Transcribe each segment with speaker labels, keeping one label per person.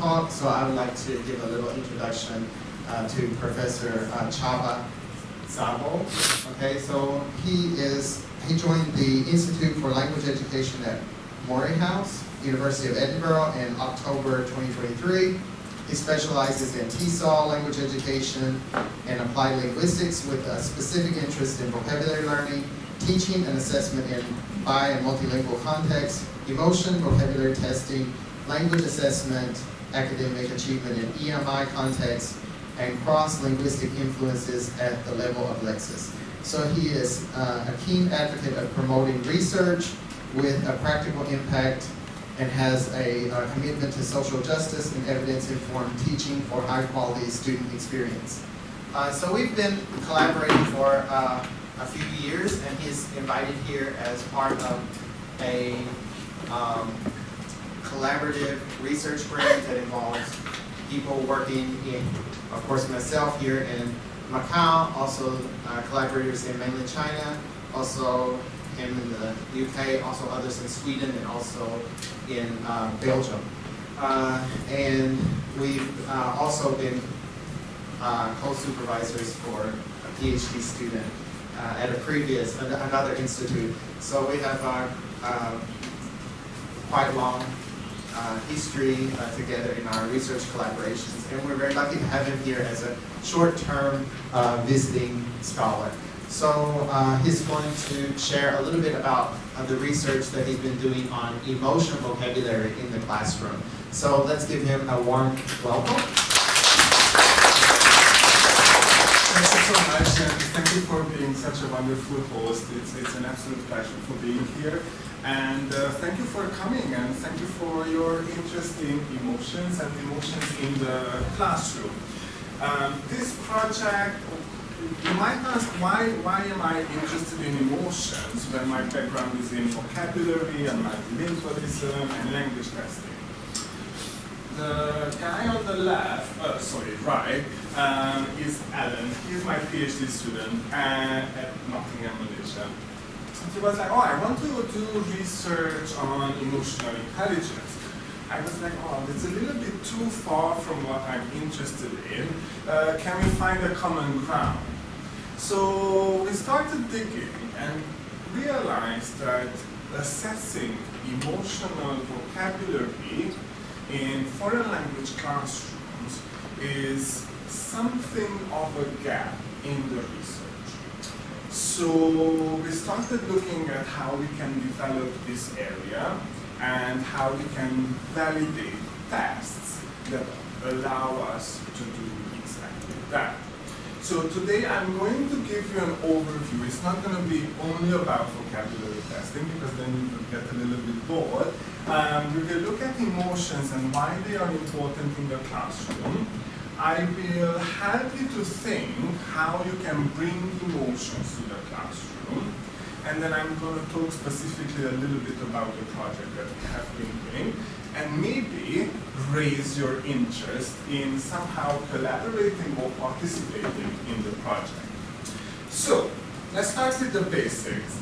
Speaker 1: talk, so I would like to give a little introduction to Professor Chava Sabo. Okay, so he joined the Institute for Language Education at Morehouse, University of Edinburgh in October 2023. He specializes in TESOL language education and applied linguistics with a specific interest in vocabulary learning, teaching and assessment in bi- and multilingual contexts, emotion, vocabulary testing, language assessment, academic achievement in EMI contexts, and cross-linguistic influences at the level of Lexis. So he is a keen advocate of promoting research with a practical impact and has a commitment to social justice and evidence-informed teaching for high-quality student experience. So we've been collaborating for a few years, and he's invited here as part of a collaborative research grant that involves people working in, of course, myself here in Macau, also collaborators in mainland China, also him in the UK, also others in Sweden, and also in Belgium. And we've also been co-supervisors for a PhD student at another institute. So we have quite a long history together in our research collaborations, and we're very lucky to have him here as a short-term visiting scholar. So he's going to share a little bit about the research that he's been doing on emotion vocabulary in the classroom. So let's give him a warm welcome.
Speaker 2: Thank you so much, and thank you for being such a wonderful host. It's an absolute pleasure for being here. And thank you for coming, and thank you for your interest in emotions and emotions in the classroom. This project, you might ask, why am I interested in emotions when my background is in vocabulary and multilingualism and language testing? The guy on the left, right, is Alan. He's my PhD student at Nottingham, Malaysia. He was like, oh, I want to do research on emotional intelligence. I was like, oh, it's a little bit too far from what I'm interested in. Can we find a common ground? So we started digging and realized that assessing emotional vocabulary in foreign language classrooms is something of a gap in the research. So we started looking at how we can develop this area and how we can validate tests that allow us to do exactly that. So today I'm going to give you an overview. It's not going to be only about vocabulary testing, because then you will get a little bit bored. We will look at emotions and why they are important in the classroom. I will help you to think how you can bring emotions to the classroom. And then I'm going to talk specifically a little bit about the project that we have been doing, and maybe raise your interest in somehow collaborating or participating in the project. So, let's start with the basics.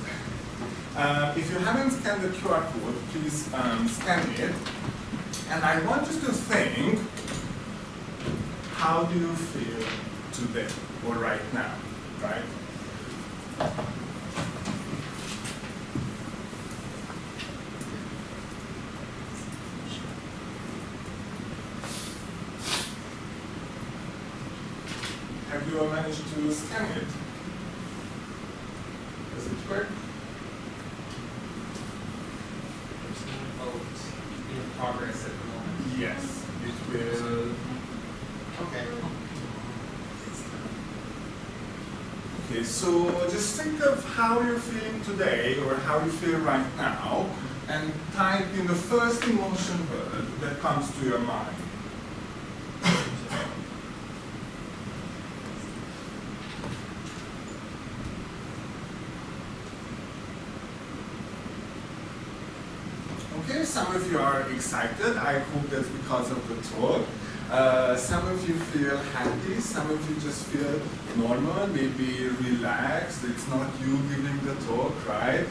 Speaker 2: If you haven't scanned the QR code, please scan it. And I want you to think, how do you feel today or right now, right? Have you all managed to scan it? Does it work?
Speaker 1: There's no vote in progress at the moment.
Speaker 2: Yes, it will.
Speaker 1: Okay.
Speaker 2: Okay, so just think of how you're feeling today or how you feel right now, and type in the first emotion word that comes to your mind. Okay, some of you are excited. I hope that's because of the talk. Some of you feel happy, some of you just feel normal, maybe relaxed. It's not you giving the talk, right?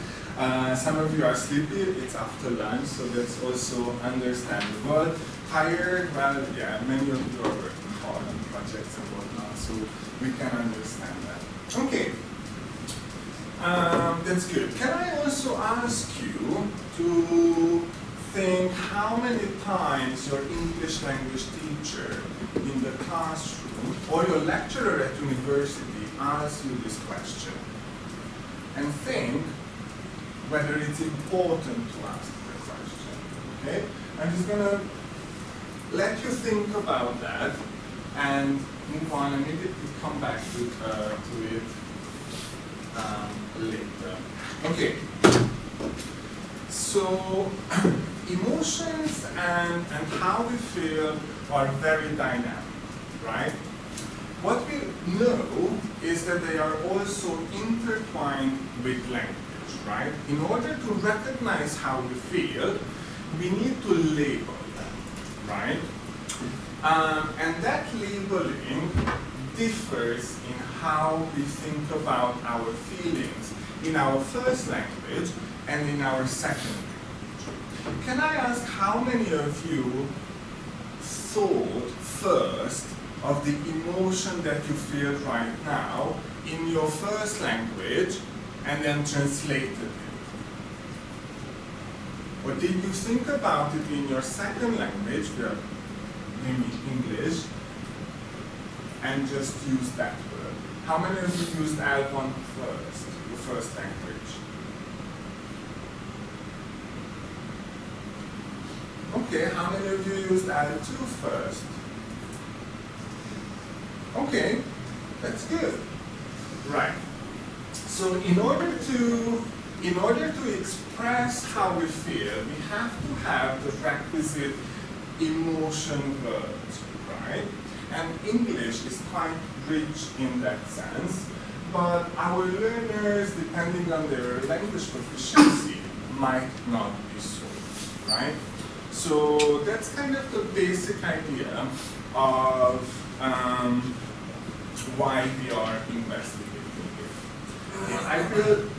Speaker 2: Some of you are sleepy, it's after lunch, so that's also understandable. tired? Well, yeah, many of you are working hard on projects and whatnot, so we can understand that. Okay, that's good. Can I also ask you to think how many times your English language teacher in the classroom or your lecturer at university asks you this question? And think whether it's important to ask the question. Okay? I'm just gonna let you think about that and move on and maybe we'll come back to it later. Okay. So emotions and how we feel are very dynamic, right? What we know is that they are also intertwined with language, right? In order to recognize how we feel, we need to label them, right? And that labeling differs in how we think about our feelings in our first language and in our second language. Can I ask how many of you thought first of the emotion that you feel right now in your first language and then translated it? Or did you think about it in your second language, namely English, and just use that word? How many of you used L1 first, your first language? Okay, how many of you used L2 first? Okay, that's good. Right. So in order to express how we feel, we have to have the requisite emotion words, right? And English is quite rich in that sense, but our learners, depending on their language proficiency, might not be so, right? So that's kind of the basic idea of why we are investigating it. I will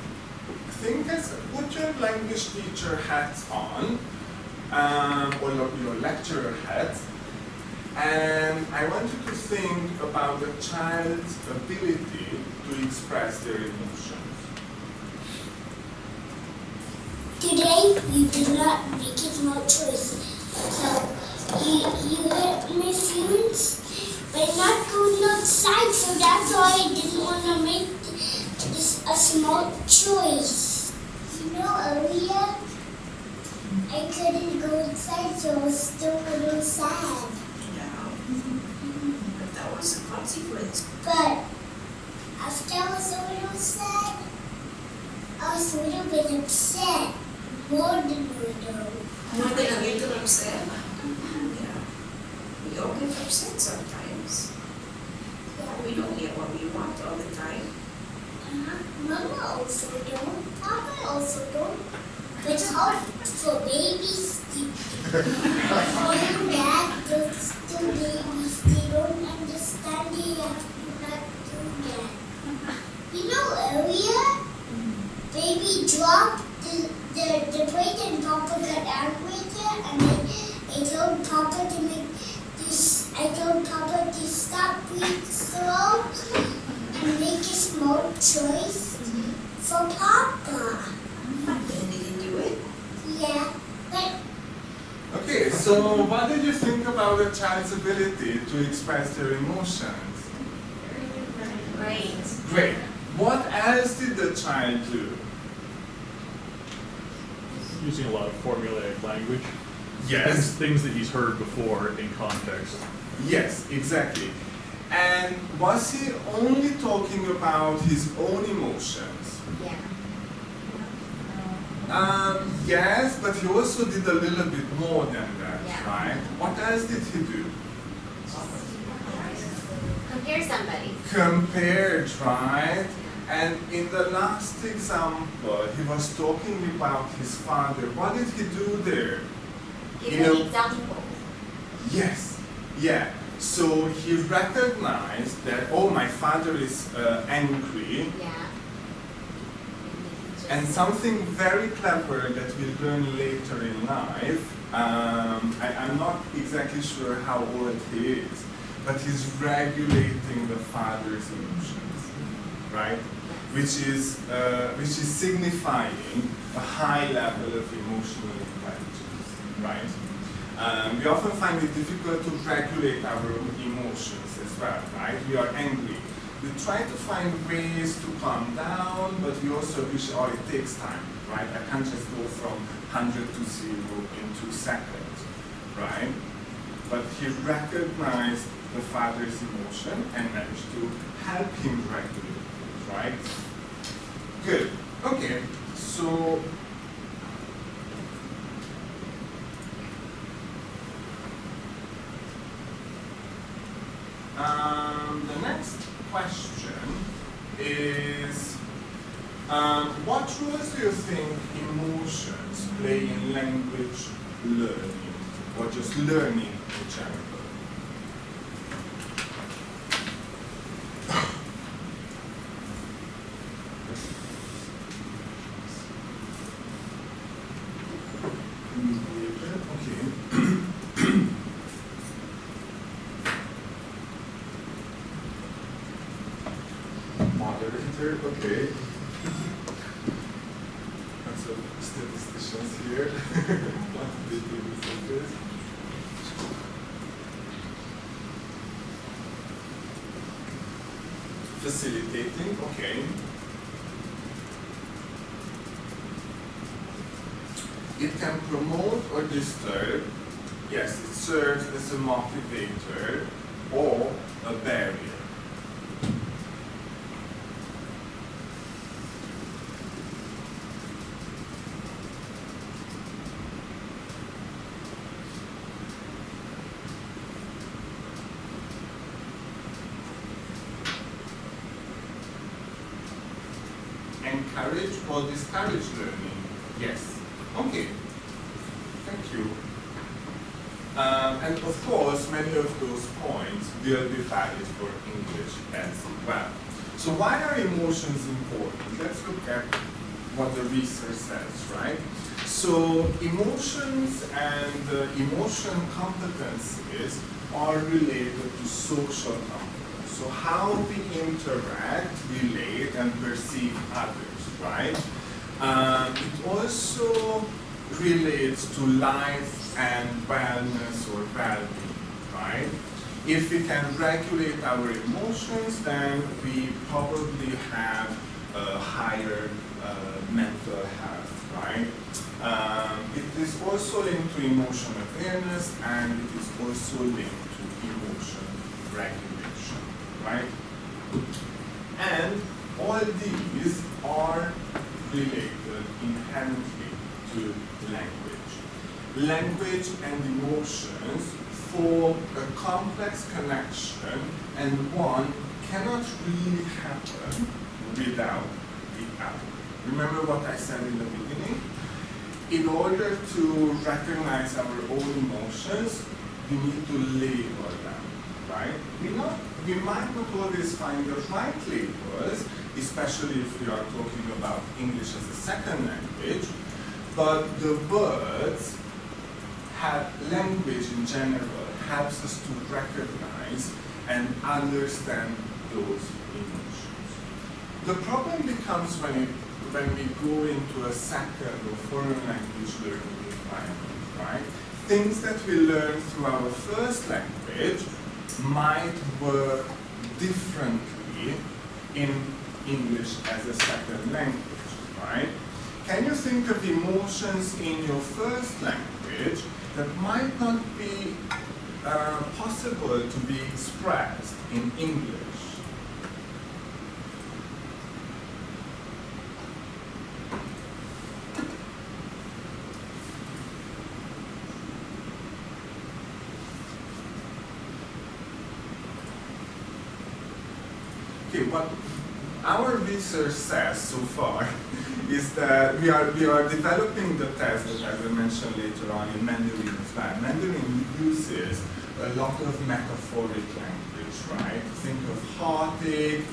Speaker 2: put your language teacher hats on, or your lecturer hat, and I want you to think about the child's ability to express their emotions.
Speaker 3: Today, you did not make a smart choice. So, you hurt my feelings by not going outside, so that's why I didn't want to make a smart choice. You know, earlier, I couldn't go outside, so I was still a little sad.
Speaker 4: Yeah. But that was a consequence.
Speaker 3: But after I was a little sad, I was a little bit upset. More than a little.
Speaker 4: More than a little upset. Yeah. We all get upset sometimes.
Speaker 3: Yeah.
Speaker 4: We don't get what we want all the time.
Speaker 3: Mama also don't. Papa also don't. But it's hard for babies to for that. They're still babies. They don't understand they have to not do that. You know, earlier, baby dropped the plate and Papa got angry with it, and then I told Papa to make this. I told Papa to stop being slow and make a smart choice for Papa.
Speaker 4: And did he do it?
Speaker 3: Yeah, but
Speaker 2: Okay, so what did you think about the child's ability to express their emotions?
Speaker 5: Great.
Speaker 2: Great. What else did the child do?
Speaker 6: Using a lot of formulaic language.
Speaker 2: Yes.
Speaker 6: Things that he's heard before in context.
Speaker 2: Yes, exactly. And was he only talking about his own emotions?
Speaker 5: Yeah.
Speaker 2: Yes, but he also did a little bit more than that,
Speaker 5: Yeah.
Speaker 2: right? What else did he do?
Speaker 5: Compare somebody.
Speaker 2: Compared, right? And in the last example, he was talking about his father. What did he do there?
Speaker 5: Give
Speaker 2: You know-
Speaker 5: an example.
Speaker 2: Yes, yeah. So he recognized that, oh, my father is angry.
Speaker 5: Yeah.
Speaker 2: And something very clever that we'll learn later in life I'm not exactly sure how old he is, but he's regulating the father's emotions, right? Which is signifying a high level of emotional intelligence, right? We often find it difficult to regulate our emotions as well, right? We are angry. We try to find ways to calm down, but we also wish, oh, it takes time, right? I can't just go from 100 to 0 in 2 seconds, right? But he recognized the father's emotion and managed to help him regulate it, right? Good. Okay, so the next question is, what roles do you think emotions play in language learning, or just learning in general? Moderator, okay. Lots of statisticians here. Lots of data researchers. Facilitating, okay. It can promote or disturb. Yes, it serves as a motivator or a barrier. Encourage or discourage learning? Yes. Okay. Thank you. And of course, many of those points will be valid for English as well. So why are emotions important? Let's look at what the research says, right? So emotions and emotion competencies are related to social competence. So how we interact, relate, and perceive others, right? It also relates to life and wellness or well-being, right? If we can regulate our emotions, then we probably have a higher mental health, right? It is also linked to emotion awareness, and it is also linked to emotion regulation, right? And all these are related inherently to language. Language and emotions form a complex connection, and one cannot really happen without the other. Remember what I said in the beginning? In order to recognize our own emotions, we need to label them, right? We might not always find the right labels, especially if we are talking about English as a second language, but the words language in general helps us to recognize and understand those emotions. The problem becomes when we go into a second or foreign language learning environment, right? Things that we learn through our first language might work differently in English as a second language, right? Can you think of emotions in your first language that might not be possible to be expressed in English? Okay, what our research says so far is that we are developing the test that I will mention later on in Mandarin as well. Mandarin uses a lot of metaphoric language, right? Think of heartache.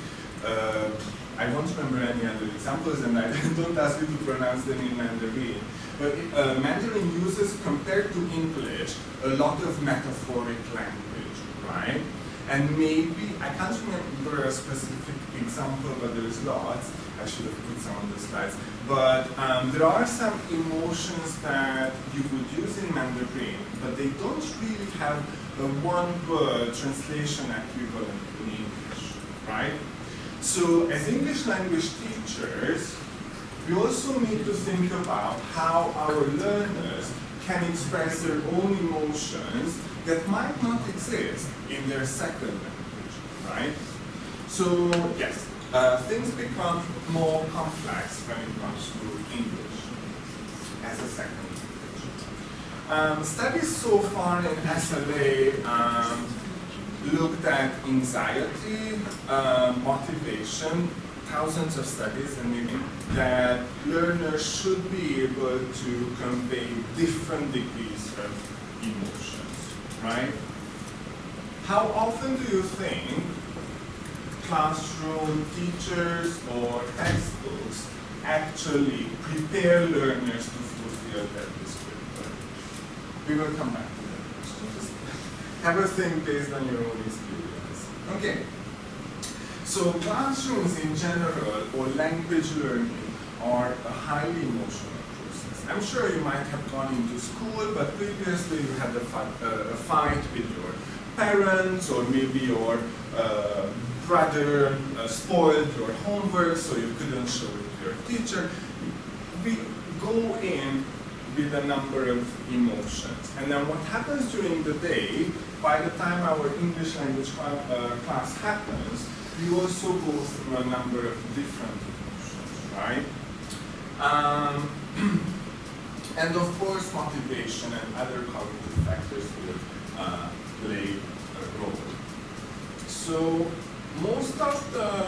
Speaker 2: I don't remember any other examples, and I don't ask you to pronounce them in Mandarin. Mandarin uses, compared to English, a lot of metaphoric language, right? And maybe, I can't remember a specific example, but there's lots. I should have put some on the slides. But there are some emotions that you would use in Mandarin, but they don't really have a one-word translation equivalent in English, right? So as English language teachers, we also need to think about how our learners can express their own emotions that might not exist in their second language, right? So yes, things become more complex when it comes to English as a second language. Studies so far in SLA looked at anxiety, motivation, thousands of studies, and meaning that learners should be able to convey different degrees of emotions, right? How often do you think classroom teachers or textbooks actually prepare learners to fulfill that descriptor? We will come back to that question. Just have a think based on your own experience. Okay. So classrooms in general, or language learning, are a highly emotional process. I'm sure you might have gone into school, but previously you had a fight with your parents, or maybe your brother spoiled your homework, so you couldn't show it to your teacher. We go in with a number of emotions. And then what happens during the day, by the time our English language class happens, we also go through a number of different emotions, right? And of course, motivation and other cognitive factors will play a role. So most of the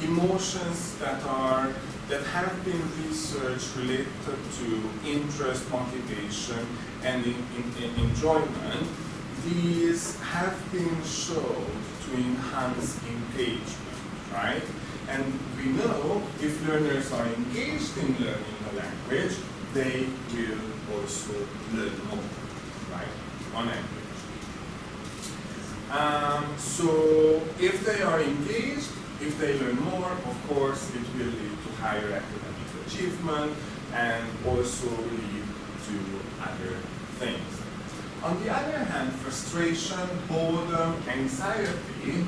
Speaker 2: emotions that have been researched related to interest, motivation, and enjoyment, these have been shown to enhance engagement, right? And we know if learners are engaged in learning a language, they will also learn more, right, on average. So if they are engaged, if they learn more, of course, it will lead to higher academic achievement and also lead to other things. On the other hand, frustration, boredom, anxiety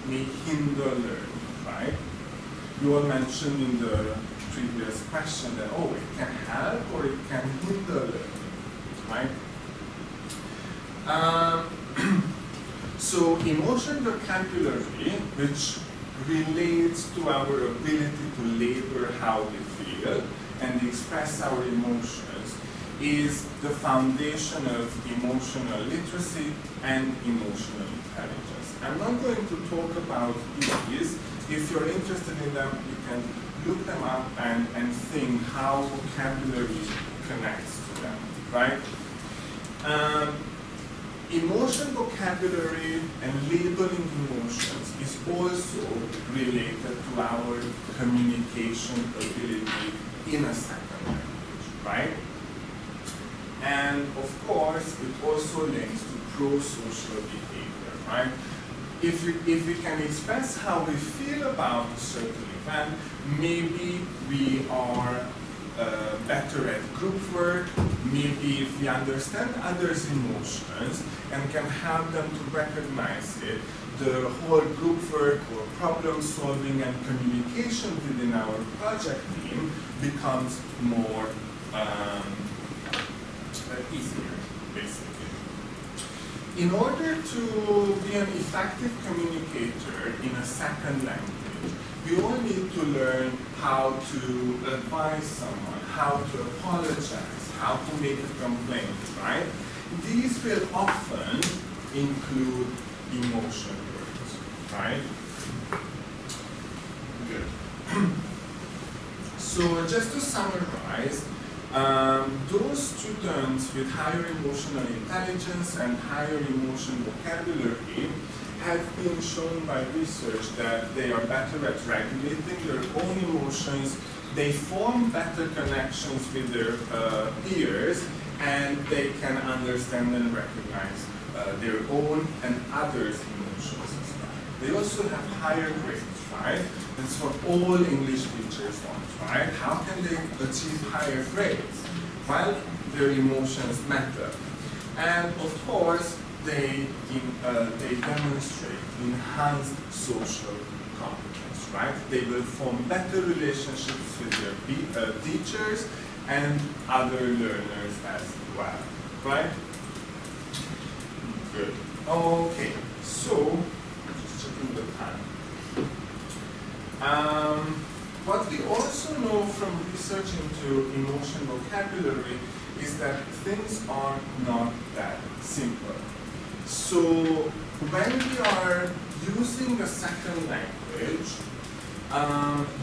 Speaker 2: may hinder learning, right? You all mentioned in the previous question that, oh, it can help or it can hinder learning, right? So emotion vocabulary, which relates to our ability to label how we feel and express our emotions, is the foundation of emotional literacy and emotional intelligence. I'm not going to talk about these. If you're interested in them, you can look them up and think how vocabulary connects to them, right? Emotion vocabulary and labeling emotions is also related to our communication ability in a second language, right? And of course, it also links to pro-social behavior, right? If we can express how we feel about a certain event, maybe we are better at group work, maybe if we understand others' emotions and can help them to recognize it, the whole group work or problem solving and communication within our project team becomes more easier, basically. In order to be an effective communicator in a second language, we all need to learn how to advise someone, how to apologize, how to make a complaint, right? These will often include emotion words, right? Good. So just to summarize, those students with higher emotional intelligence and higher emotion vocabulary have been shown by research that they are better at regulating their own emotions they form better connections with their peers, and they can understand and recognize their own and others' emotions as well. They also have higher grades, right? That's what all English teachers want, right? How can they achieve higher grades? Well, their emotions matter. And of course, they demonstrate enhanced social competence, right? They will form better relationships with their teachers and other learners as well, right? Good. Okay, so, just checking the time. What we also know from research into emotion vocabulary is that things are not that simple. So when we are using a second language,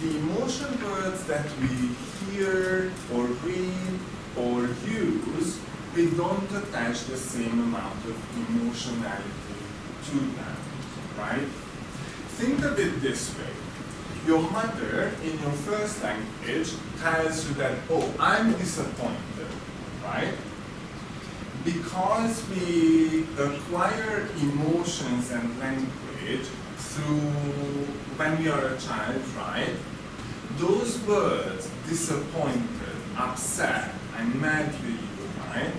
Speaker 2: the emotion words that we hear or read or use, we don't attach the same amount of emotionality to them, right? Think of it this way. Your mother, in your first language, tells you that, oh, I'm disappointed, right? Because we acquire emotions and language through when we are a child, right? Those words, disappointed, upset, I'm mad with you, right?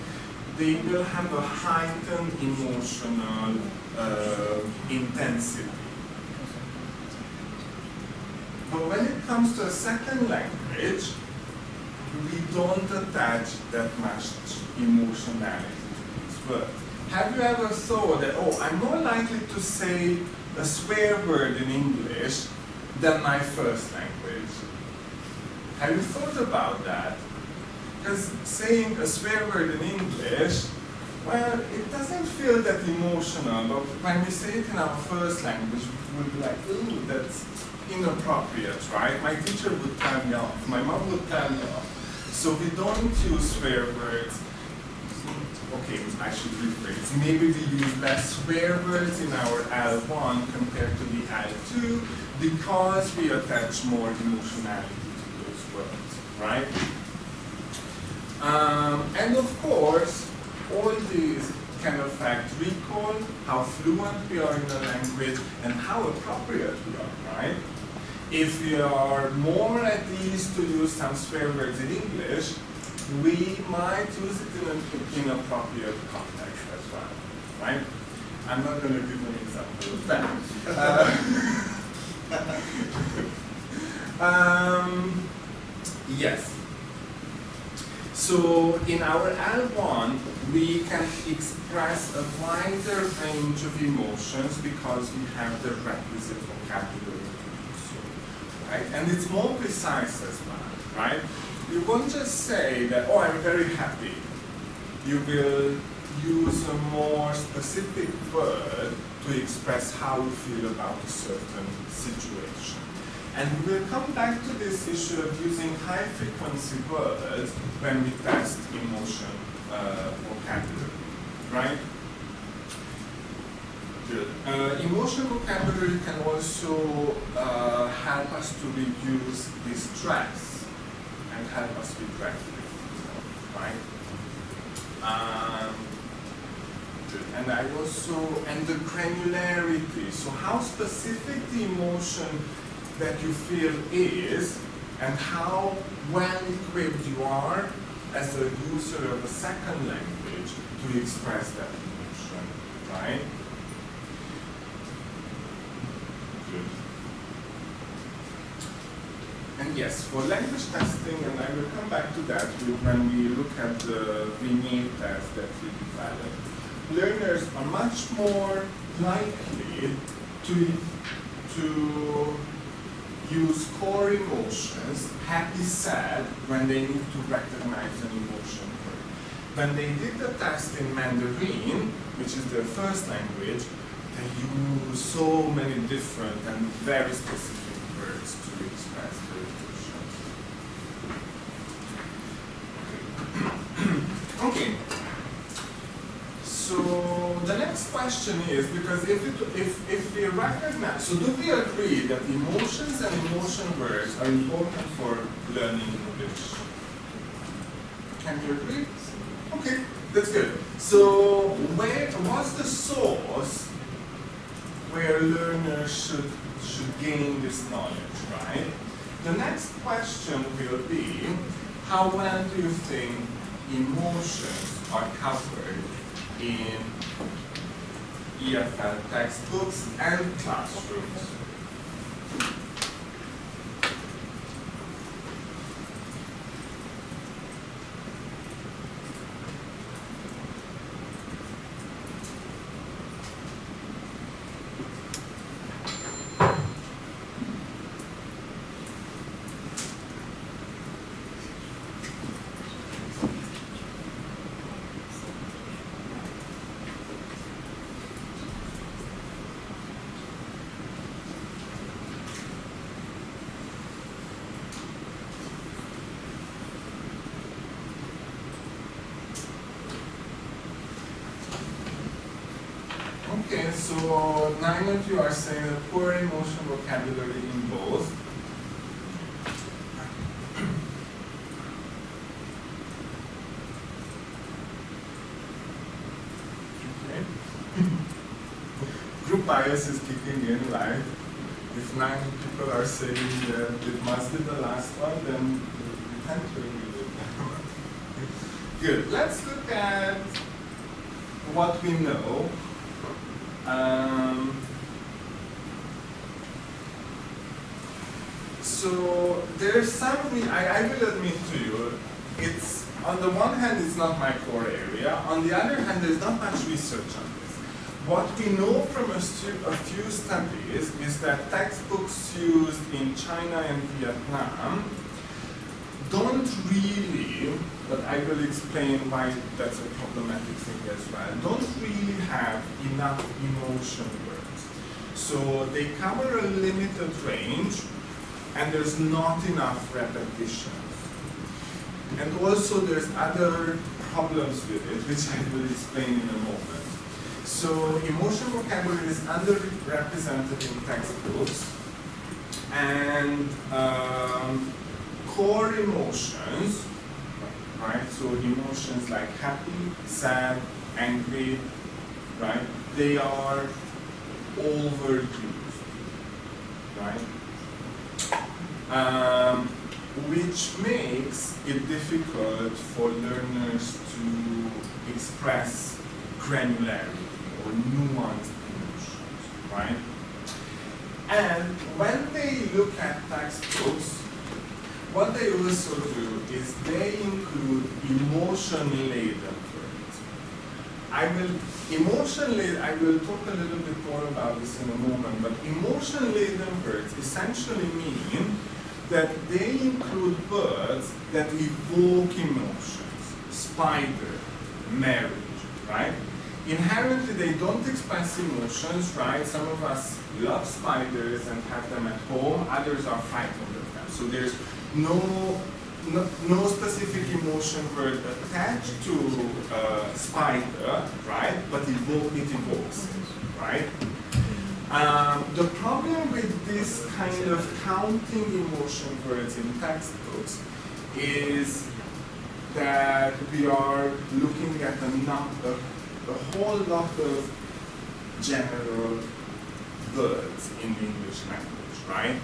Speaker 2: They will have a heightened emotional intensity. But when it comes to a second language, we don't attach that much emotionality to these words. Have you ever thought that, oh, I'm more likely to say a swear word in English than my first language? Have you thought about that? Because saying a swear word in English, well, it doesn't feel that emotional, but when we say it in our first language, we'll be like, ooh, that's inappropriate, right? My teacher would tell me off, my mom would tell me off. So we don't use swear words. Okay, I should rephrase. Maybe we use less swear words in our L1 compared to the L2 because we attach more emotionality to those words, right? And of course, all these can affect recall, how fluent we are in a language, and how appropriate we are, right? If we are more at ease to use some swear words in English, we might use it in an inappropriate context as well, right? I'm not going to give an example of that. Yes. So in our L1, we can express a wider range of emotions because we have the requisite vocabulary to do so, right? And it's more precise as well, right? You won't just say that, oh, I'm very happy. You will use a more specific word to express how you feel about a certain situation. And we'll come back to this issue of using high-frequency words when we test emotion vocabulary, right? Good. Emotion vocabulary can also help us to reduce distress and help us with recognition, right? Good. And and the granularity, so how specific the emotion that you feel is, and how well equipped you are as a user of a second language to express that emotion, right? Good. And yes, for language testing, and I will come back to that when we look at the VNA test that we developed, learners are much more likely to use core emotions, happy, sad, when they need to recognize an emotion word. When they did the test in Mandarin, which is their first language, they use so many different and very specific words to express their emotions. Okay. So the next question is, because if we recognize, so do we agree that emotions and emotion words are important for learning English? Can you agree? Okay, that's good. So what's the source where learners should gain this knowledge, right? The next question will be, how well do you think emotions are covered in EFL textbooks and classrooms? Okay, so 9 of you are saying a poor emotion vocabulary in both. Okay. Group bias is kicking in, right? If 9 people are saying that it must be the last one, then we tend to agree with that. Good. Let's look at what we know. So there's something, I will admit to you, it's, on the one hand it's not my core area, on the other hand there's not much research on this. What we know from a few studies is that textbooks used in China and Vietnam don't really, but I will explain why that's a problematic thing as well, don't really have enough emotion words. So they cover a limited range and there's not enough repetitions. And also there's other problems with it, which I will explain in a moment. So emotion vocabulary is underrepresented in textbooks, and core emotions, right? So emotions like happy, sad, angry, right? They are overused, right? Which makes it difficult for learners to express granularity or nuanced emotions, right? And when they look at textbooks, what they also do is they include emotion-laden words. I will talk a little bit more about this in a moment, but emotion-laden words essentially mean that they include words that evoke emotions. Spider, marriage, right? Inherently, they don't express emotions, right? Some of us love spiders and have them at home, others are frightened of them. So there's no specific emotion word attached to spider, right? But it evokes, right? The problem with this kind of counting emotion words in textbooks is that we are looking at a whole lot of general words in the English language, right?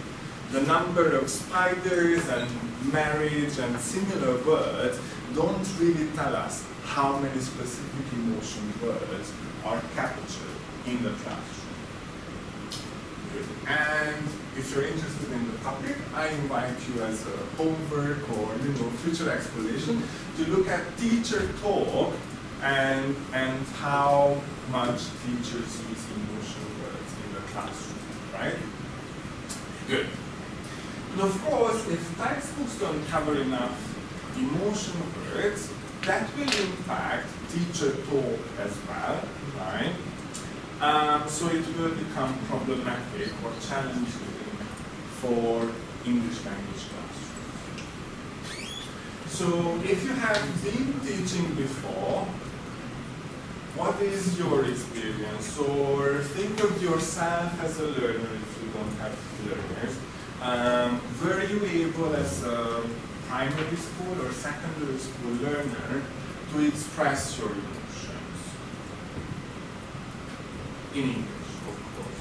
Speaker 2: The number of spiders and marriage and similar words don't really tell us how many specific emotion words are captured in the classroom. Good. And if you're interested in the topic, I invite you as a homework or future exploration to look at teacher talk and how much teachers use emotion words in the classroom, right? Good. And of course, if textbooks don't cover enough emotion words, that will impact teacher talk as well, right? So it will become problematic or challenging for English language classrooms. So if you have been teaching before, What is your experience? Or think of yourself as a learner if you don't have learners. Were you able as a primary school or secondary school learner to express your emotions? In English, of course.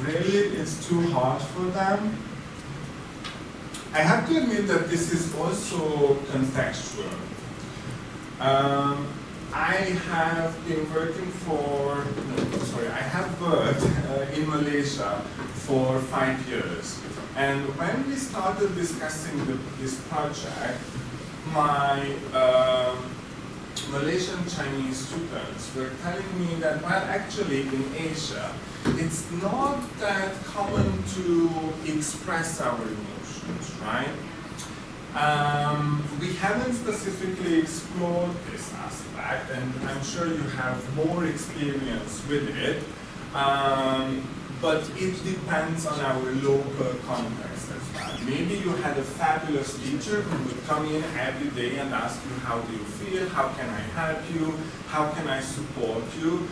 Speaker 2: Really, it's too hard for them. I have to admit that this is also contextual. I have been working for, I have worked in Malaysia for 5 years. And when we started discussing this project, my Malaysian Chinese students were telling me that, well, actually in Asia, it's not that common to express our emotions, right? We haven't specifically explored this aspect, and I'm sure you have more experience with it, but it depends on our local context as well. Maybe you had a fabulous teacher who would come in every day and ask you, how do you feel? How can I help you? How can I support you?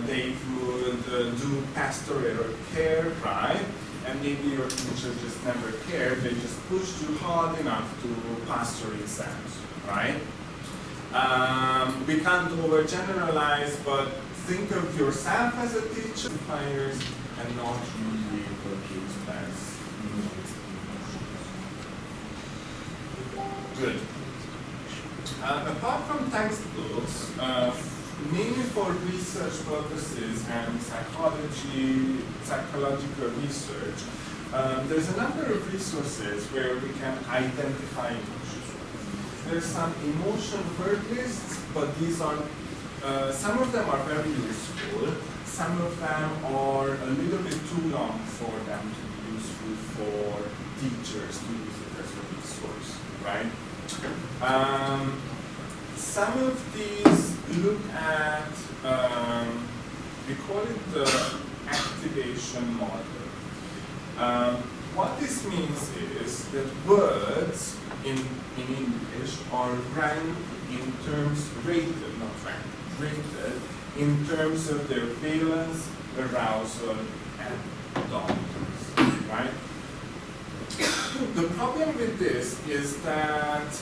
Speaker 2: They would do pastoral care, right? And maybe your teacher just never cared. They just pushed you hard enough to pass your exams, right? We can't overgeneralize, but think of yourself as a teacher, and not really able to express emotions. Good. Apart from textbooks, mainly for research purposes and psychological research, there's a number of resources where we can identify emotions. There's some emotion word lists, but these are, some of them are very useful. Some of them are a little bit too long for them to be useful for teachers to use it as a resource, right? Some of these look at, we call it the activation model. What this means is that words in English are ranked in terms, rated, not ranked, rated in terms of their valence, arousal, and dominance, right? The problem with this is that,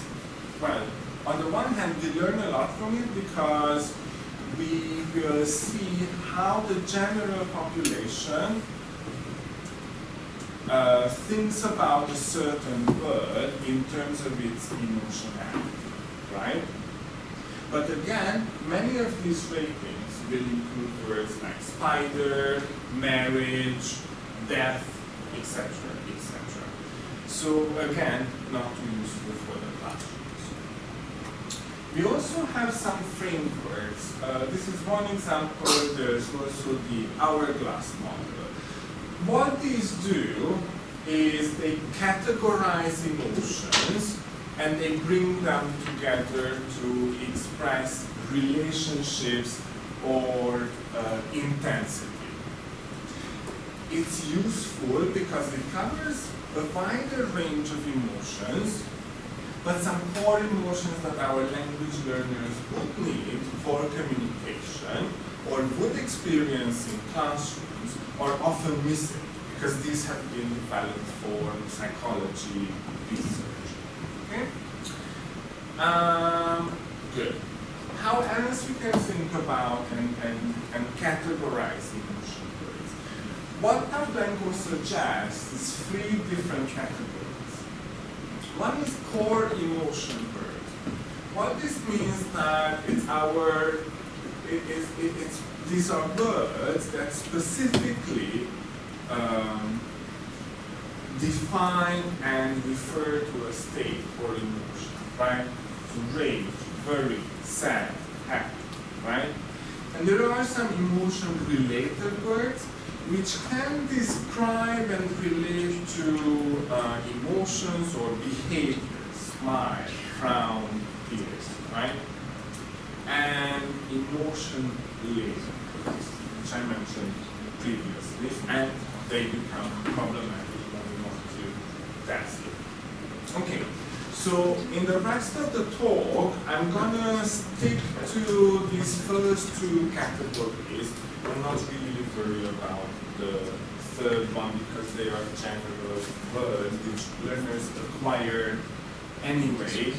Speaker 2: well, on the one hand, we learn a lot from it because we will see how the general population thinks about a certain word in terms of its emotionality, right? But again, many of these ratings will include words like spider, marriage, death, etc., etc. So again, not too useful for the classrooms. We also have some frameworks. This is one example. There's also the hourglass model. What these do is they categorize emotions and they bring them together to express relationships or intensity. It's useful because it covers a wider range of emotions, but some core emotions that our language learners would need for communication or would experience in classrooms are often missing because these have been developed for psychology research. Okay? Good. How else we can think about and categorize emotion words? What Pavlenko suggests is 3 different categories. One is core emotion words. What this means that it's our, these are words that specifically define and refer to a state or emotion, right? So rage, worry, sad, happy, right? And there are some emotion-related words which can describe and relate to emotions or behaviors, smile, frown, tears, right? And emotion-related words, which I mentioned previously, and they become problematic when we want to test it. Okay, so in the rest of the talk, I'm gonna stick to these first two categories. I'm not really worried about the third one because they are general words which learners acquire anyway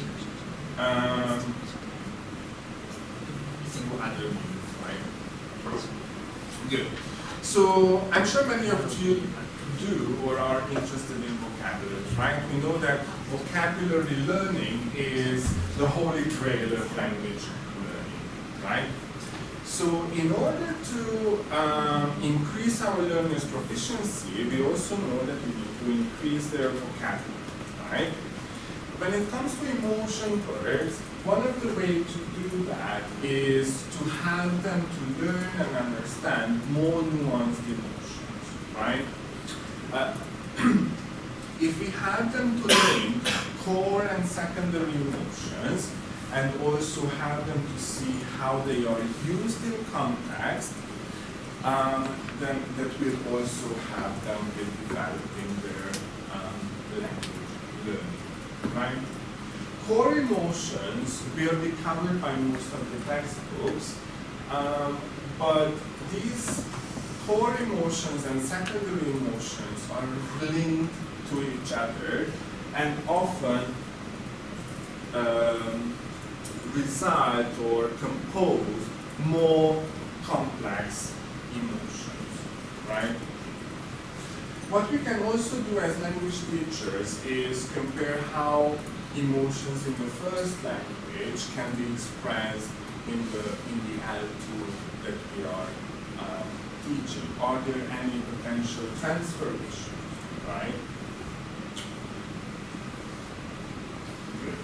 Speaker 2: through other means, right? Good. So I'm sure many of you do or are interested in vocabulary, right? We know that vocabulary learning is the holy grail of language learning, right? So in order to increase our learners' proficiency, we also know that we need to increase their vocabulary, right? When it comes to emotion words, one of the ways to do that is to have them to learn and understand more nuanced emotions, right? If we have them to link core and secondary emotions, and also have them to see how they are used in context, then that will also have them with developing their language learning, right? Core emotions will be covered by most of the textbooks, but these core emotions and secondary emotions are linked to each other and often result or compose more complex emotions, right? What we can also do as language teachers is compare how emotions in the first language can be expressed in the L2 that we are teaching. Are there any potential transfer issues, right? Good.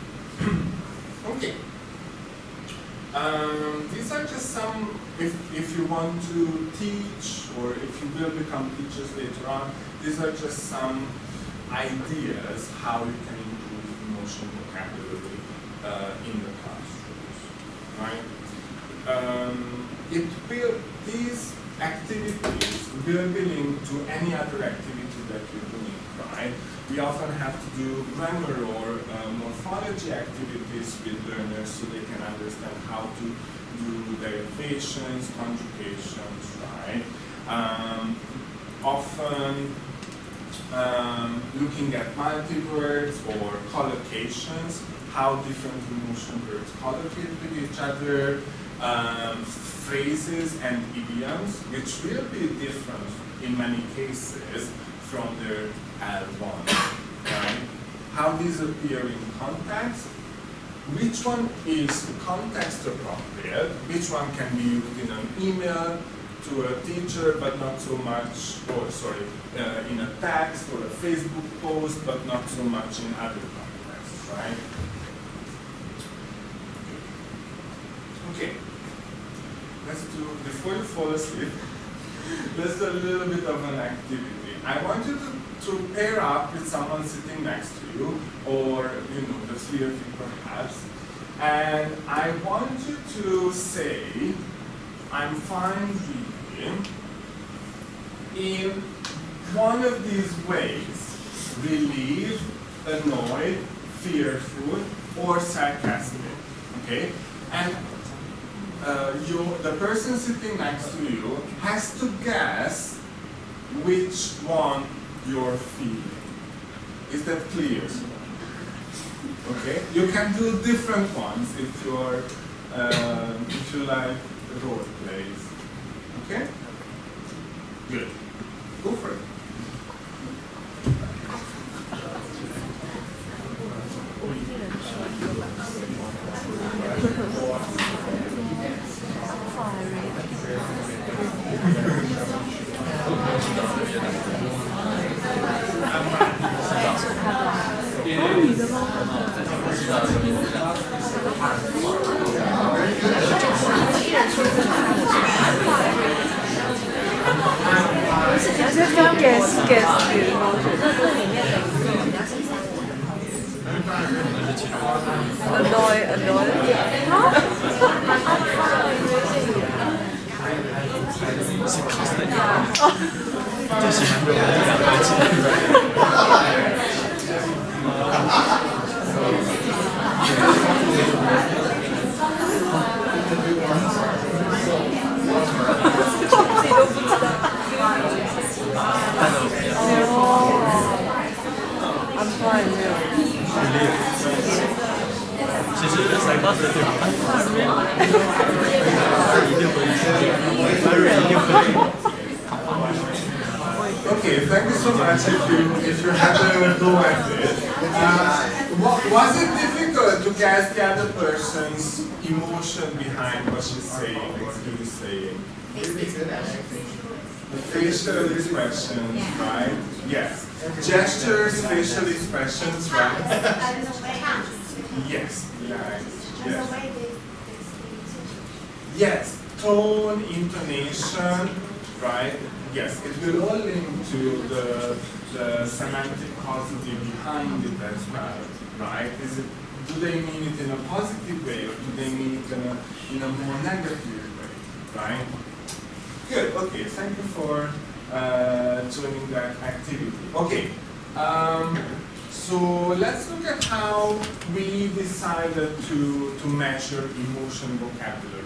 Speaker 2: Okay. These are just some, if you want to teach or if you will become teachers later on, these are just some ideas how you can improve emotional vocabulary in the classrooms, right? These activities will be linked to any other activity that you're doing, right? We often have to do grammar or morphology activities with learners so they can understand how to do derivations, conjugations, right? Often looking at multi-words or collocations, how different emotion words collocate with each other, phrases and idioms, which will be different in many cases from their L1, right? How these appear in context, which one is context appropriate, which one can be used in an email to a teacher but not so much, or sorry, in a text or a Facebook post but not so much in other contexts, right? Okay, let's do, before you fall asleep, let's do a little bit of an activity. I want you to pair up with someone sitting next to you, or the three of you perhaps, and I want you to say, I'm fine reading in one of these ways: relieved, annoyed, fearful, or sarcastic. Okay? And the person sitting next to you has to guess which one you're feeling. Is that clear? Okay? You can do different ones if you're if you like role plays. Okay? Good. Go for it.
Speaker 7: 其实塞巴斯对吧？一定会一定会。
Speaker 2: Okay, thank you so much if you had a go at it. Was it difficult to guess the other person's emotion behind what she's saying, what he is saying? The facial expressions, right? Yes. Gestures, facial expressions, right? Yes. Right. Yes. Yes. Tone, intonation, right? Yes, it will all link to the semantic causality behind it as well, right? Do they mean it in a positive way or do they mean it in a more negative way, right? Good, okay, thank you for joining that activity. Okay, so let's look at how we decided to measure emotion vocabulary.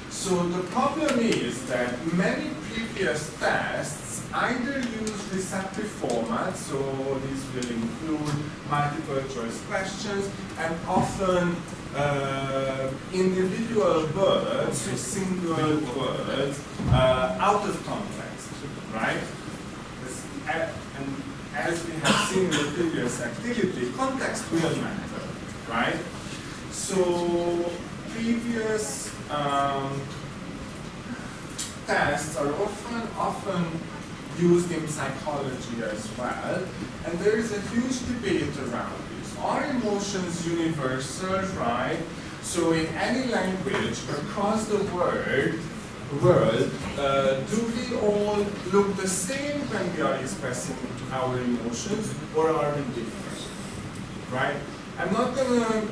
Speaker 2: So the problem is that many previous tests either use receptive formats, so these will include multiple choice questions, and often individual words, so single words, out of context, right? And as we have seen in the previous activity, context will matter, right? So previous tests are often used in psychology as well, and there is a huge debate around this. Are emotions universal, right? So in any language across the world, do we all look the same when we are expressing our emotions, or are we different, right? I'm not gonna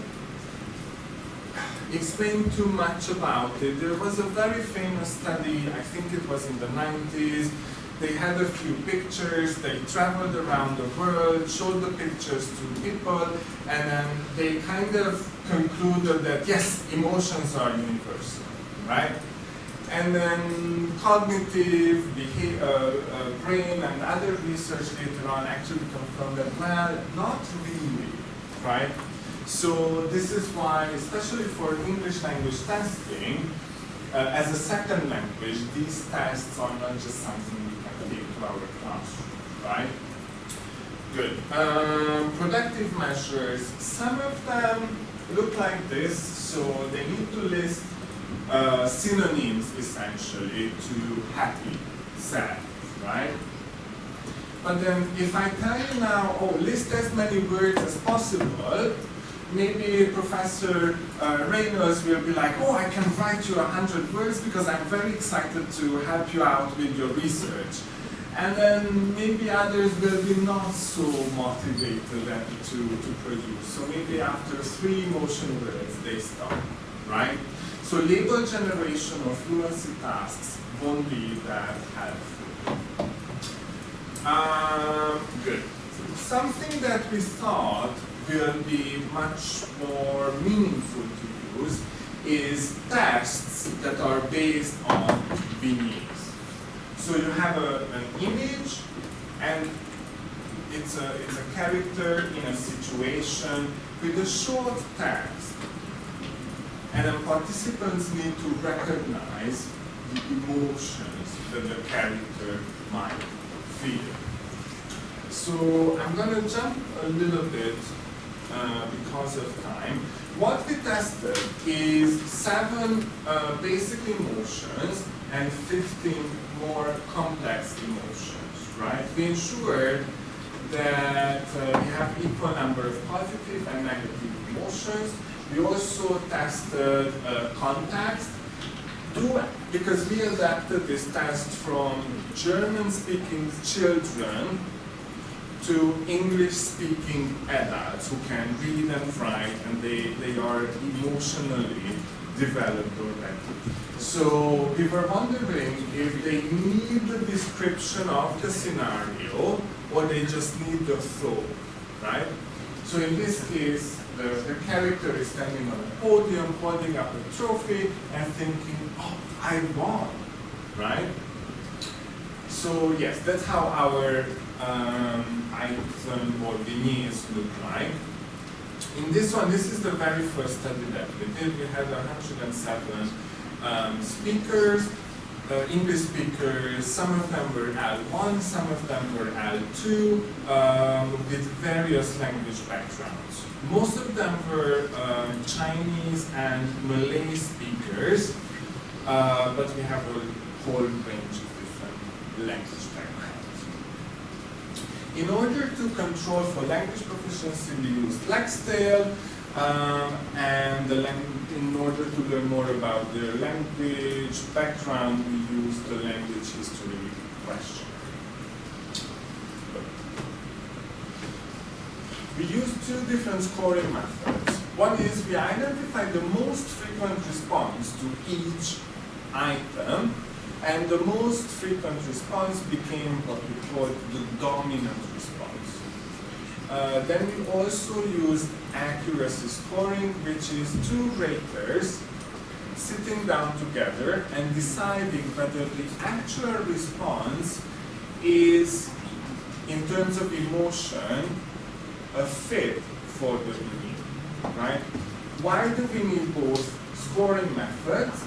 Speaker 2: explain too much about it. There was a very famous study, I think it was in the 90s. They had a few pictures, they traveled around the world, showed the pictures to people, and then they kind of concluded that yes, emotions are universal, right? And then cognitive, brain and other research later on actually confirmed that, well, not really, right? So this is why, especially for English language testing, as a second language, these tests are not just something we can take to our classroom, right? Good. Productive measures, some of them look like this, so they need to list synonyms, essentially, to happy, sad, right? But then if I tell you now, oh, list as many words as possible, maybe Professor Reynolds will be like, oh, I can write you 100 words because I'm very excited to help you out with your research. And then maybe others will be not so motivated to produce. So maybe after 3 emotion words, they stop, right? So label generation or fluency tasks won't be that helpful. Good. Something that we thought will be much more meaningful to use is tests that are based on beings. So you have an image, and it's a character in a situation with a short text. And then participants need to recognize the emotions that the character might feel. So I'm going to jump a little bit because of time. What we tested is 7 basic emotions and 15 more complex emotions, right? We ensured that we have equal number of positive and negative emotions. We also tested context, because we adapted this test from German-speaking children to English-speaking adults who can read and write, and they are emotionally developed already. So we were wondering if they need the description of the scenario or they just need the thought, right? So in this case, the character is standing on a podium, holding up a trophy and thinking, oh, I won, right? So yes, that's how our item or vignettes look like. In this one, this is the very first study that we did. We had 107 speakers, English speakers. Some of them were L1, some of them were L2, with various language backgrounds. Most of them were Chinese and Malay speakers, but we have a whole range of different language backgrounds. In order to control for language proficiency, we used Lexdale, and in order to learn more about their language background, we used the language history question. We used two different scoring methods. One is we identified the most frequent response to each item, and the most frequent response became what we called the dominant response. Then we also used accuracy scoring, which is two raters sitting down together and deciding whether the actual response is, in terms of emotion, a fit for the meaning, right? Why do we need both scoring methods?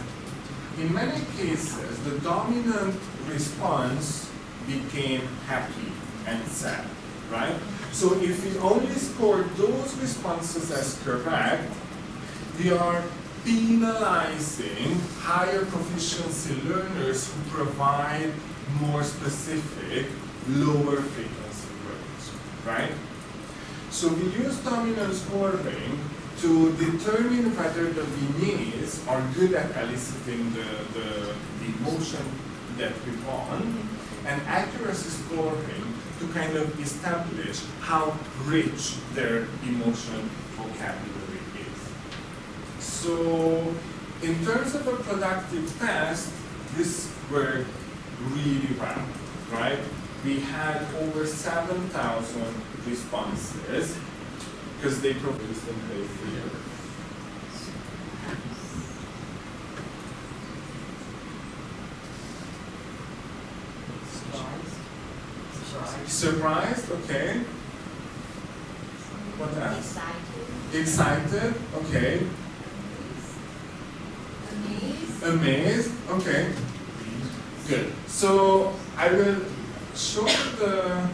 Speaker 2: In many cases, the dominant response became happy and sad, right? So if we only score those responses as correct, we are penalizing higher proficiency learners who provide more specific, lower frequency words, right? So we use dominant scoring to determine whether the vignettes are good at eliciting the emotion that we want, and accuracy scoring to kind of establish how rich their emotion vocabulary is. So in terms of a productive test, this worked really well, right? We had over 7,000 responses because they produced them very freely. Surprised, okay. What else? Excited, okay. Amazed, okay. Good. So I will show you the.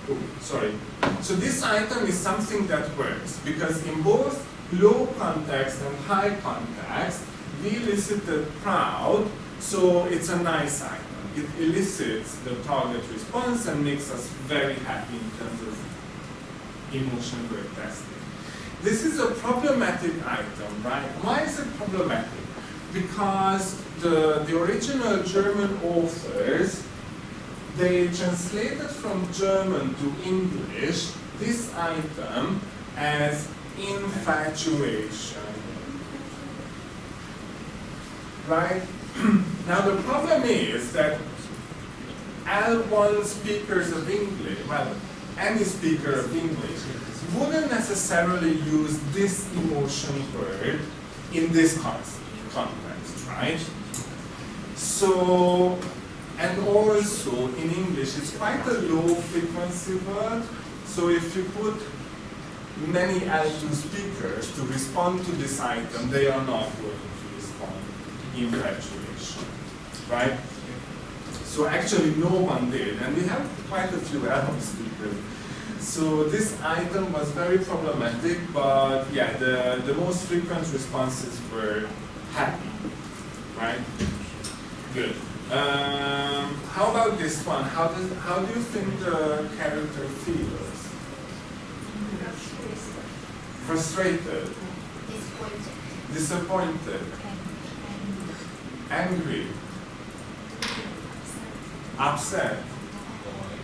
Speaker 2: Oh, sorry. So this item is something that works because in both low context and high context, we elicited proud, so it's a nice item. It elicits the target response and makes us very happy in terms of emotion word testing. This is a problematic item, right? Why is it problematic? Because the original German authors, they translated from German to English this item as infatuation, right? Now the problem is that L1 speakers of English, well, any speaker of English, wouldn't necessarily use this emotion word in this context, right? So, and also in English, it's quite a low frequency word. So if you put many L2 speakers to respond to this item, they are not going to respond infatuation, right? So actually no one did, and we have quite a few L1 speakers. So this item was very problematic, but yeah, the most frequent responses were happy, right? Good. How about this one? How do you think the character feels? Frustrated. Disappointed. Angry. Upset.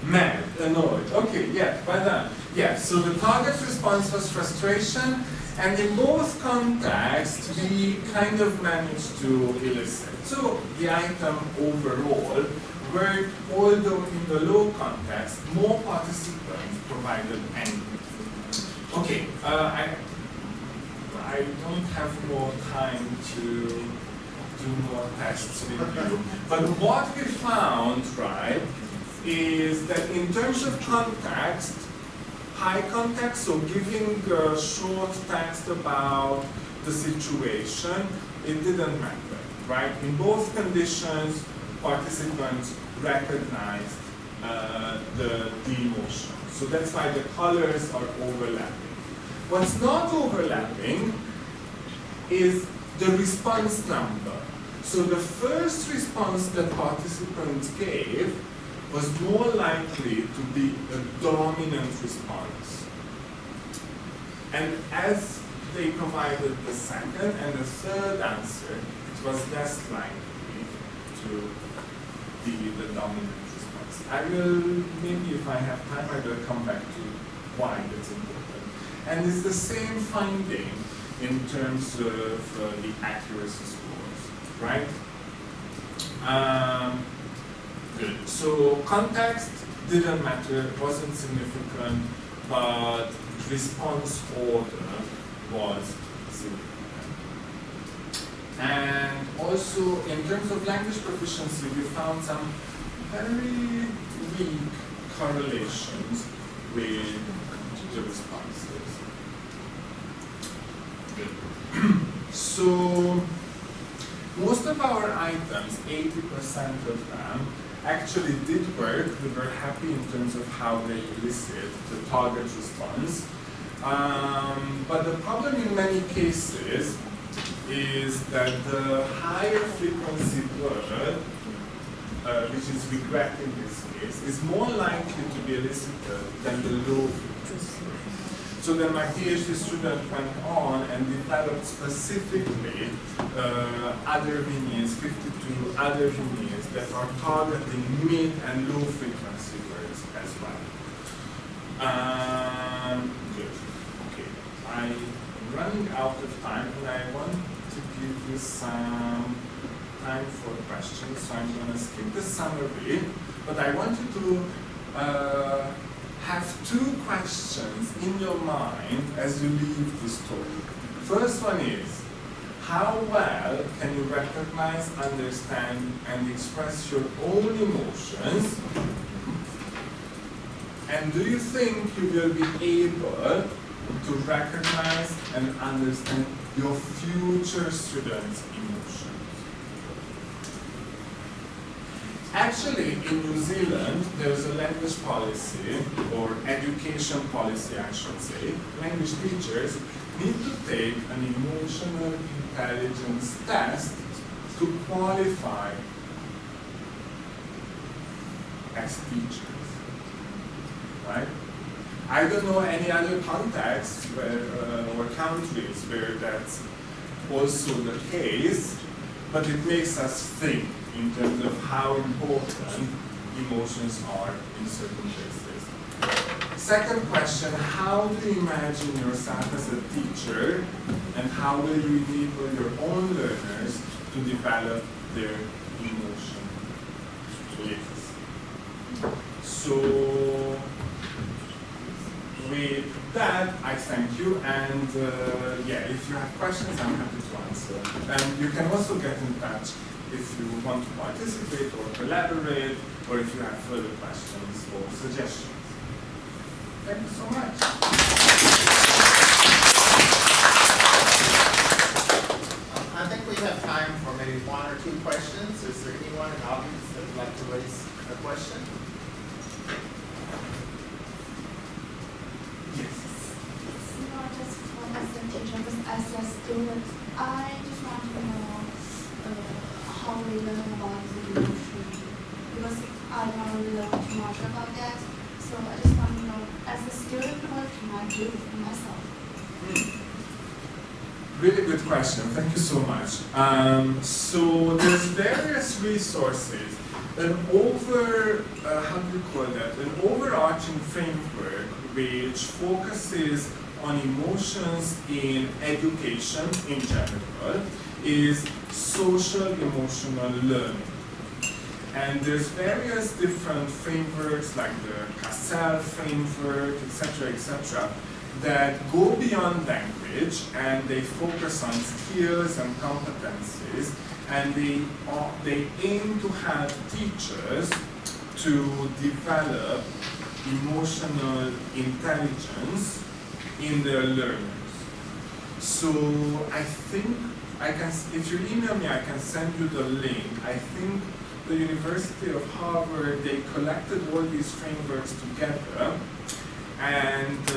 Speaker 2: Mad, annoyed. Okay, yeah, well done. Yeah, so the target response was frustration, and in both contexts, we kind of managed to elicit. So the item overall worked, although in the low context, more participants provided anger. Okay, I don't have more time to do more tests with you, but what we found, right, is that in terms of context, high context, so giving a short text about the situation, it didn't matter, right? In both conditions, participants recognized the emotion. So that's why the colors are overlapping. What's not overlapping is the response number. So the first response that participants gave was more likely to be a dominant response. And as they provided the second and the third answer, it was less likely to be the dominant response. I will, maybe if I have time, I will come back to why that's important. And it's the same finding in terms of the accuracy scores, right? Good. So context didn't matter, wasn't significant, but response order was significant. And also, in terms of language proficiency, we found some very weak correlations with the responses. Good. So, most of our items, 80% of them, actually did work. We were happy in terms of how they elicit the target response. But the problem in many cases is that the higher frequency word, which is regret in this case, is more likely to be elicited than the low frequency word. So then my PhD student went on and developed specifically other veneers, 52 other veneers that are targeting mid and low frequency words as well. Good. Okay. I'm running out of time and I want to give you some time for questions, so I'm going to skip the summary, but I want you to have two questions in your mind as you leave this talk. First one is, how well can you recognize, understand, and express your own emotions? And do you think you will be able to recognize and understand your future students' emotions? Actually, in New Zealand, there's a language policy, or education policy, I should say. Language teachers need to take an emotional intelligence test to qualify as teachers, right? I don't know any other contexts where, or countries where that's also the case, but it makes us think in terms of how important emotions are in certain places. Second question, how do you imagine yourself as a teacher, and how will you enable your own learners to develop their emotion lists? So, with that, I thank you, and yeah, if you have questions, I'm happy to answer. And you can also get in touch if you want to participate or collaborate, or if you have further questions or suggestions. Thank you so much.
Speaker 1: I think we have time for maybe one or two questions. Is there anyone in the audience that would like to raise a question?
Speaker 2: Yes.
Speaker 8: Not just for as a teacher, but as a student, I just want to know how we learn about the emotion, because I don't really know too much about that. So I just want to know, as a student, what can I do for myself?
Speaker 2: Really good question. Thank you so much. So there's various resources. how do you call that? An overarching framework which focuses on emotions in education in general is social emotional learning. And there's various different frameworks like the CLLED framework, etc., that go beyond language and they focus on skills and competencies, and they aim to help teachers to develop emotional intelligence in their learners. So I think if you email me, I can send you the link. I think the University of Harvard, they collected all these frameworks together, and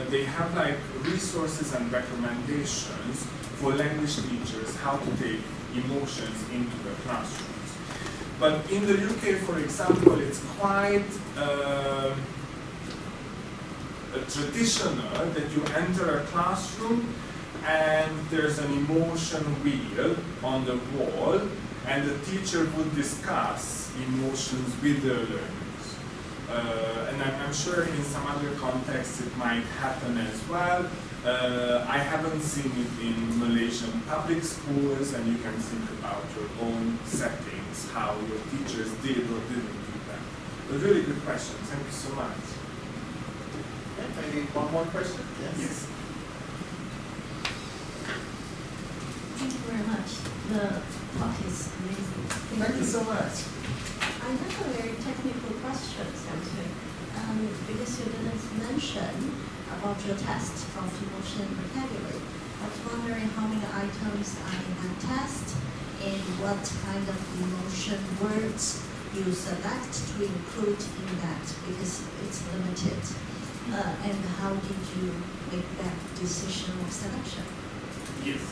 Speaker 2: they have like resources and recommendations for language teachers how to take emotions into the classrooms. But in the UK, for example, it's quite traditional that you enter a classroom and there's an emotion wheel on the wall, and the teacher would discuss emotions with the learners. And I'm sure in some other contexts it might happen as well. I haven't seen it in Malaysian public schools, and you can think about your own settings, how your teachers did or didn't do that. A really good question. Thank you so much.
Speaker 1: Maybe one more question?
Speaker 2: Yes.
Speaker 9: Thank you very much. The talk is amazing.
Speaker 2: Thank you so much.
Speaker 9: I have a very technical question, Samson, because you didn't mention about your test of emotion vocabulary. I was wondering how many items are in that test and what kind of emotion words you select to include in that, because it's limited. And how did you make that decision of selection?
Speaker 2: Yes.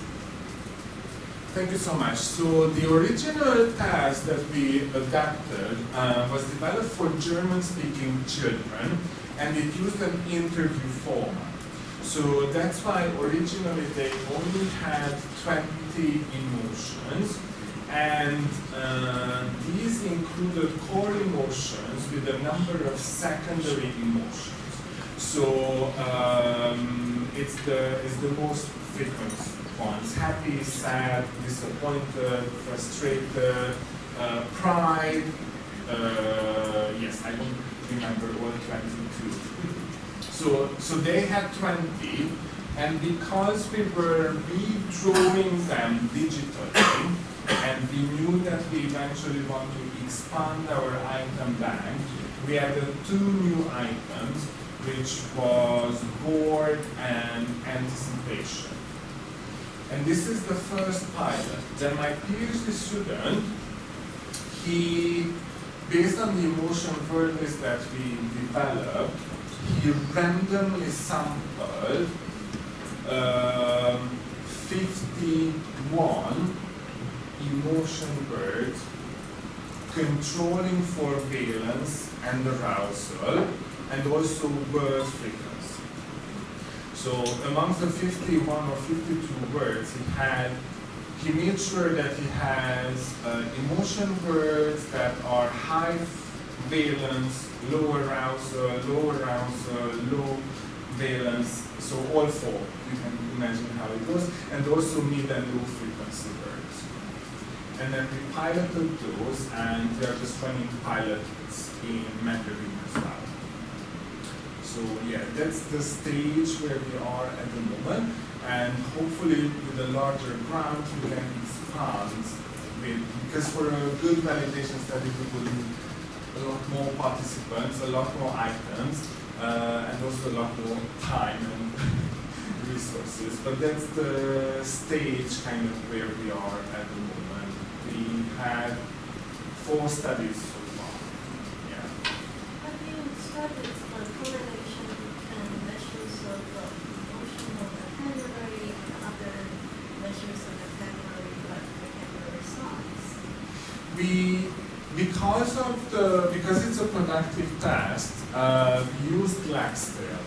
Speaker 2: Thank you so much. So the original test that we adapted was developed for German-speaking children, and it used an interview format. So that's why originally they only had 20 emotions, and these included core emotions with a number of secondary emotions. So it's the most frequent ones: happy, sad, disappointed, frustrated, pride. Yes, I don't remember all 22. So they had 20, and because we were redrawing them digitally, and we knew that we eventually want to expand our item bank, we added 2 new items, which was bored and anticipation. And this is the first pilot. Then my PhD student, he, based on the emotion word list that we developed, he randomly sampled 51 emotion words controlling for valence and arousal, and also word frequency. So amongst the 51 or 52 words he made sure that he has emotion words that are high valence, low arousal, low valence, so all 4. You can imagine how it goes, and also mid and low frequency words. And then we piloted those, and we are just running pilots in Mandarin as well. So yeah, that's the stage where we are at the moment, and hopefully with a larger grant we can expand because for a good validation study we will need a lot more participants, a lot more items, and also a lot more time and resources. But that's the stage kind of where we are at the moment. We had 4 studies so far. Yeah.
Speaker 9: Have you studied the correlation and measures of emotional vocabulary and other measures of vocabulary, like vocabulary size?
Speaker 2: Because it's a productive test, we used Lexdale,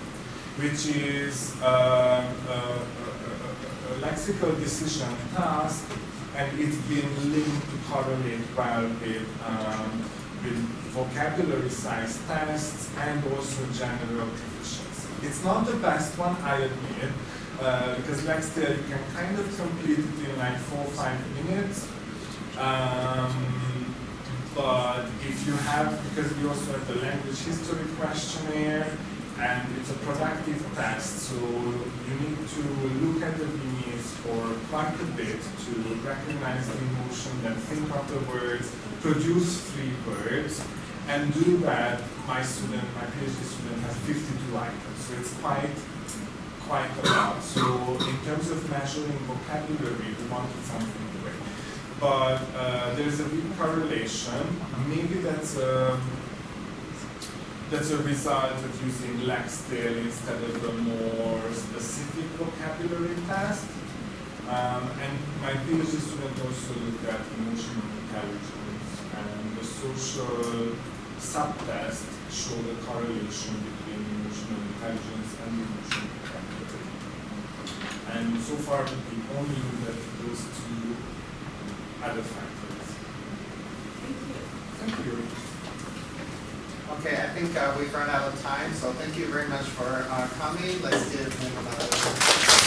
Speaker 2: which is a lexical decision task, and it's been linked to correlate well with with vocabulary size tests and also general proficiency. It's not the best one, I admit, because LexTale you can kind of complete it in like 4 or 5 minutes. But if you have, because we also have the language history questionnaire, and it's a productive test, so you need to look at the vignets for quite a bit to recognize the emotion, then think of the words, produce 3 words, and do that. My student, my PhD student, has 52 items, so it's quite a lot. So in terms of measuring vocabulary, we wanted something great. But there's a big correlation. Maybe that's a result of using LexTale instead of a more specific vocabulary test. And my PhD student also looked at emotional intelligence, and the social subtest showed a correlation between emotional intelligence and emotional vocabulary. And so far, we only looked at those 2 other factors. Thank you.
Speaker 1: Okay, I think we've run out of time, so thank you very much for coming. Let's give him another.